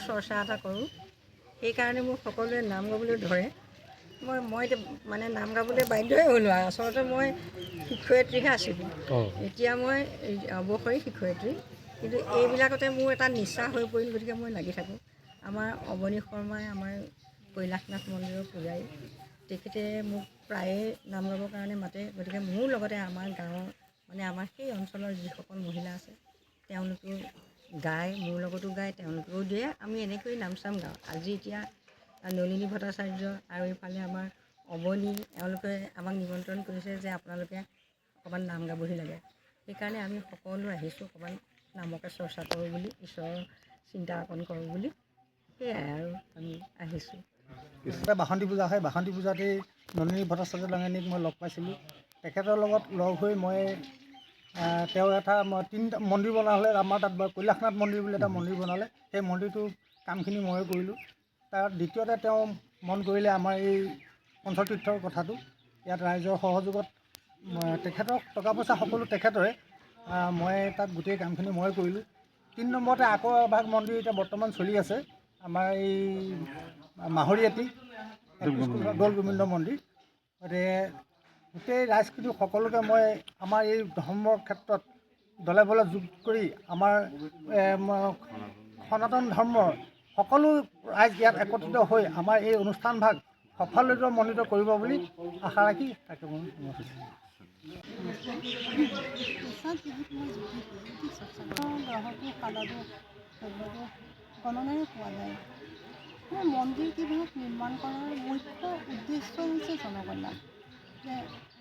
চৰ্চা এটা কৰোঁ। সেইকাৰণে মোক সকলোৱে নাম গাবলৈ ধৰে। মই এতিয়া মানে নাম গাবলৈ বাধ্যই হ'লোঁ আৰু আচলতে মই শিক্ষয়িত্ৰীহে আছিলোঁ। এতিয়া মই অৱসৰী শিক্ষয়িত্ৰী, কিন্তু এইবিলাকতে মোৰ এটা নিচা হৈ পৰিল, গতিকে মই লাগি থাকোঁ। আমাৰ অৱনী শৰ্মাই আমাৰ কৈলাশনাথ মন্দিৰৰ পূজাৰী, তেখেতে মোক প্ৰায়ে নাম গাবৰ কাৰণে মাতে। গতিকে মোৰ লগতে আমাৰ গাঁৱৰ মানে আমাৰ সেই অঞ্চলৰ যিসকল মহিলা আছে তেওঁলোকেও গায়, মোৰ লগতো গায়, তেওঁলোকেও দিয়ে। আমি এনেকৈয়ে নাম চাম গাওঁ। আজি এতিয়া নলিনী ভট্টাচাৰ্য আৰু এইফালে আমাৰ অৱনী, এওঁলোকে আমাক নিমন্ত্ৰণ কৰিছে যে আপোনালোকে অকণমান নাম গাবহি লাগে। সেইকাৰণে আমি সকলো আহিছোঁ অকণমান নামকে চৰ্চা কৰোঁ বুলি, ঈশ্বৰৰ চিন্তা অকণ কৰোঁ বুলি, সেয়াই আৰু আমি আহিছোঁ। বাসন্তী পূজা হয়, বাসন্তী পূজাতেই নলিনী ভট্টাচাৰ্য ডাঙৰীয়ানীক মই লগ পাইছিলোঁ। তেখেতৰ লগত লগ হৈ মই তেওঁ এটা তিনিটা মন্দিৰ বনালে আমাৰ তাত, কৈলাশনাথ মন্দিৰ বুলি এটা মন্দিৰ বনালে। সেই মন্দিৰটোৰ কামখিনি ময়ে কৰিলোঁ। তাৰ দ্বিতীয়তে তেওঁ মন কৰিলে আমাৰ এই পঞ্চতীৰ্থৰ কথাটো। ইয়াত ৰাইজৰ সহযোগত তেখেতক টকা পইচা সকলো তেখেতৰে, মই তাত গোটেই কামখিনি ময়ে কৰিলোঁ। 3 নম্বৰতে আকৌ এভাগ মন্দিৰ এতিয়া বৰ্তমান চলি আছে, আমাৰ এই মাহৰিয়াতী দৌল গোবিন্দ মন্দিৰ। গতিকে গোটেই ৰাইজখিনি সকলোকে মই আমাৰ এই ধৰ্মৰ ক্ষেত্ৰত দলে বলে যোগ কৰি আমাৰ সনাতন ধৰ্মৰ সকলো ৰাইজ ইয়াত একত্ৰিত হৈ আমাৰ এই অনুষ্ঠানভাগ সফলমণ্ডিত কৰিব বুলি আশা ৰাখি তাকে মই গ্ৰহটো কালতো দ্ৰব্যটো গণনাৰে পোৱা যায়। মোৰ মন্দিৰ কিভাগ নিৰ্মাণ কৰাৰ মুখ্য উদ্দেশ্য হৈছে জনকল্যাণ, যে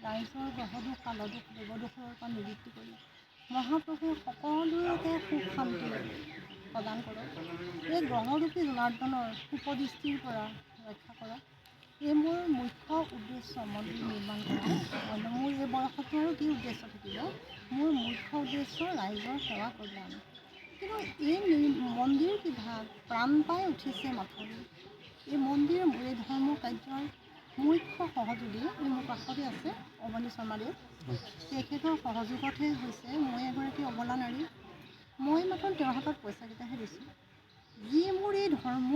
ৰাইজৰ গ্ৰহদোষ কালদোষ দ্ৰব্যদোষৰ পৰা নিবৃত্তি কৰি মহাপ্ৰভুৱে সকলোকে সুখ শান্তি প্ৰদান কৰক, এই গ্ৰহৰূপী জনাৰ্দনৰ কুপদৃষ্টিৰ পৰা ৰক্ষা কৰক, এই মোৰ মুখ্য উদ্দেশ্য মন্দিৰ নিৰ্মাণ কৰা। মোৰ এই বয়সতো আৰু কি উদ্দেশ্য থাকিব, মোৰ মুখ্য উদ্দেশ্য ৰাইজৰ সেৱা কল্যাণ। কিন্তু এই মন্দিৰ কিভাগ প্ৰাণ পাই উঠিছে মাথোন। এই মন্দিৰ এই ধৰ্ম কাৰ্যৰ মুখ্য সহযোগী এই মোৰ কাষতে আছে অৱনী শৰ্মাদেৱ। তেখেতৰ সহযোগতহে হৈছে। মই এগৰাকী অবলা নাৰী, মই মাথোন তেওঁৰ হাতত পইচাকেইটাহে দিছোঁ। যি মোৰ এই ধৰ্ম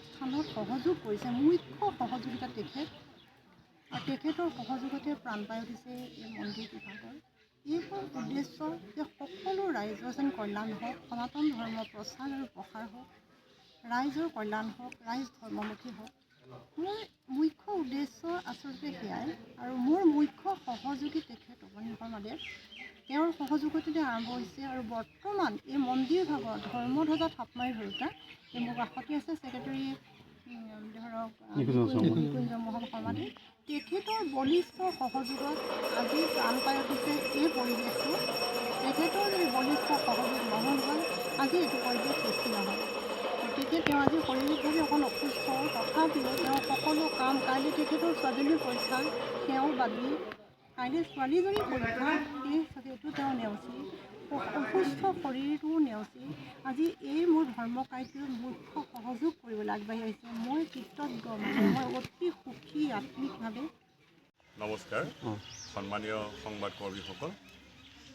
স্থানত সহযোগ কৰিছে, মুখ্য সহযোগিতা তেখেত, আৰু তেখেতৰ সহযোগতে প্ৰাণ পাই উঠিছে এই মন্দিৰ বিভাগৰ। এইবোৰ উদ্দেশ্য যে সকলো ৰাইজৰ যেন কল্যাণ হওক, সনাতন ধৰ্মৰ প্ৰচাৰ আৰু প্ৰসাৰ হওক, ৰাইজৰ কল্যাণ হওক, ৰাইজ ধৰ্মমুখী হওক। মোৰ মুখ্য উদ্দেশ্য আচলতে সেয়াই। আৰু মোৰ মুখ্য সহযোগী তেখেত অৱনী শৰ্মাদেৱ, তেওঁৰ সহযোগতে আৰম্ভ হৈছে। আৰু বৰ্তমান এই মন্দিৰ ভাগত ধৰ্মধ্বজা থাপ মাৰি ধৰোঁতা এই মোৰ কাষতে আছে ছেক্ৰেটেৰী ধৰক নিকুঞ্জ মোহন শৰ্মাদেৱ। তেখেতৰ বলিষ্ঠ সহযোগত আজি প্ৰাণ পাই উঠিছে এই পৰিৱেশটো। তেখেতৰ যদি বলিষ্ঠ সহযোগ নহ'ল হয়, আজি এইটো পৰিৱেশ সৃষ্টি নহয়। গতিকে তেওঁ আজি শাৰীৰিকভাৱে অকণ অসুস্থ, তথাপিও তেওঁ সকলো কাম, কাইলৈ তেখেতৰ ছোৱালীজনীৰ পৰীক্ষা, তেওঁ বাদি কাইলৈ ছোৱালীজনীৰ পৰীক্ষা, সেইটো তেওঁ নেওচি, অসুস্থ শৰীৰটো নেওচি আজি এই মোৰ ধৰ্ম কাৰ্যৰ মুখ্য সহযোগ কৰিবলৈ আগবাঢ়ি আহিছে। মই কৃতজ্ঞ, মই অতি সুখী আত্মিকভাৱে। নমস্কাৰ সন্মানীয় সংবাদকৰ্মীসকল,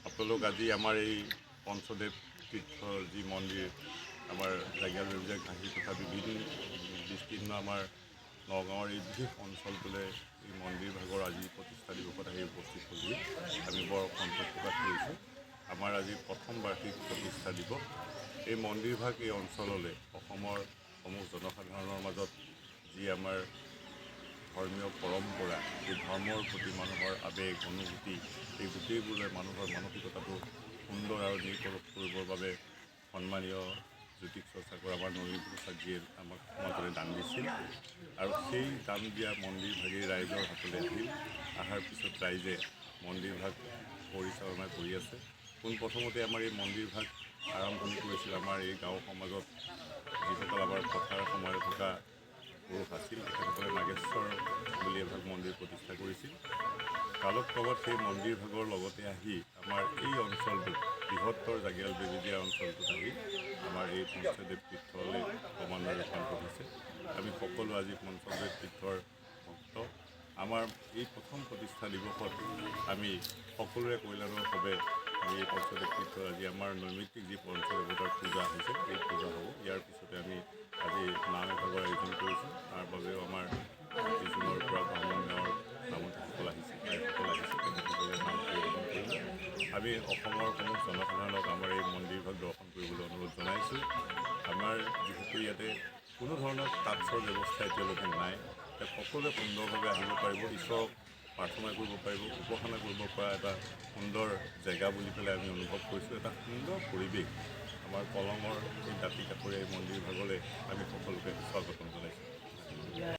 আপোনালোক আজি আমাৰ এই পঞ্চদেৱ তীৰ্থৰ যি মন্দিৰ আমাৰ জাগিয়াল বেবেজীয়া ঘাঁহি তথা বিভিন্ন বিস্তীৰ্ণ আমাৰ নগাঁৱৰ এই বিশেষ অঞ্চলটোলৈ এই মন্দিৰ ভাগৰ আজি প্ৰতিষ্ঠা দিৱসত আহি উপস্থিত হ'লোঁ। আমি বৰ সন্তোষ প্ৰকাশ কৰিছোঁ। আমাৰ আজি প্ৰথম বাৰ্ষিক প্ৰতিষ্ঠা দিৱস। এই মন্দিৰ ভাগ এই অঞ্চললৈ অসমৰ সমূহ জনসাধাৰণৰ মাজত যি আমাৰ ধৰ্মীয় পৰম্পৰা, এই ধৰ্মৰ প্ৰতি মানুহৰ আৱেগ অনুভূতি, এই গোটেইবোৰে মানুহৰ মানসিকতাটো সুন্দৰ আৰু নিৰ্কলুষ কৰিবৰ বাবে সন্মানীয় জ্যোতিষ চৰ্চা কৰা আমাৰ নলিনী ভট্টাচাৰ্যীয়ে আমাক সমাজলৈ দান দিছিল। আৰু সেই দান দিয়া মন্দিৰ ভাগেই ৰাইজৰ হাতলৈ আহিল। অহাৰ পিছত ৰাইজে মন্দিৰ ভাগ পৰিচালনা কৰি আছে। পোনপ্ৰথমতে আমাৰ এই মন্দিৰ ভাগ আৰম্ভণি কৰিছিল আমাৰ এই গাঁও সমাজত যিসকল আমাৰ পথাৰ সময়ত থকা পুৰুষ আছিল, তেখেতসকলে নাগেশ্বৰ বুলি এভাগ মন্দিৰ প্ৰতিষ্ঠা কৰিছিল। কালক্ৰমত সেই মন্দিৰ ভাগৰ লগতে আহি আমাৰ এই অঞ্চলটোত বৃহত্তৰ জাগিয়াল বেবেজীয়া অঞ্চলটোত আহি আমাৰ এই পঞ্চদেৱ তীৰ্থলৈ ক্ৰমান্বয়ে ৰূপান্তৰ হৈছে। আমি সকলো আজি পঞ্চদেৱ তীৰ্থৰ ভক্ত। আমাৰ এই প্ৰথম প্ৰতিষ্ঠা দিৱসত আমি সকলোৰে কল্যাণৰ বাবে আমি এই পঞ্চদেৱ তীৰ্থ আজি আমাৰ নৈমিত্তিক যি পঞ্চদেৱতাৰ পূজা হৈছে এই পূজা হ'ব। ইয়াৰ পিছতে আমি আজি নাম এভাগৰ আয়োজন কৰিছোঁ। তাৰ বাবেও আমাৰ কিছুমানৰ পৰা ভ্ৰমণ গাঁৱৰ নামতিসকল আহিছে, আইসকল আহিছে, তেখেতসকলে নাম পৰিৱেশন কৰিব। আমি অসমৰ সমূহ জনসাধাৰণক আমাৰ এই মন্দিৰভাগ দৰ্শন কৰিবলৈ অনুৰোধ জনাইছোঁ। আমাৰ যিহেতু ইয়াতে কোনো ধৰণৰ তাঁতছৰ ব্যৱস্থা এতিয়ালৈকে নাই, সকলোৱে সুন্দৰভাৱে আহিব পাৰিব, ঈশ্বৰক প্ৰাৰ্থনা কৰিব পাৰিব, উপাসনা কৰিব পৰা এটা সুন্দৰ জেগা বুলি পেলাই আমি অনুভৱ কৰিছোঁ। এটা সুন্দৰ পৰিৱেশ আমাৰ কলঙৰ এই দাঁতি কাষৰীয়া এই মন্দিৰভাগলৈ আমি সকলোকে স্বাগতম জনাইছোঁ।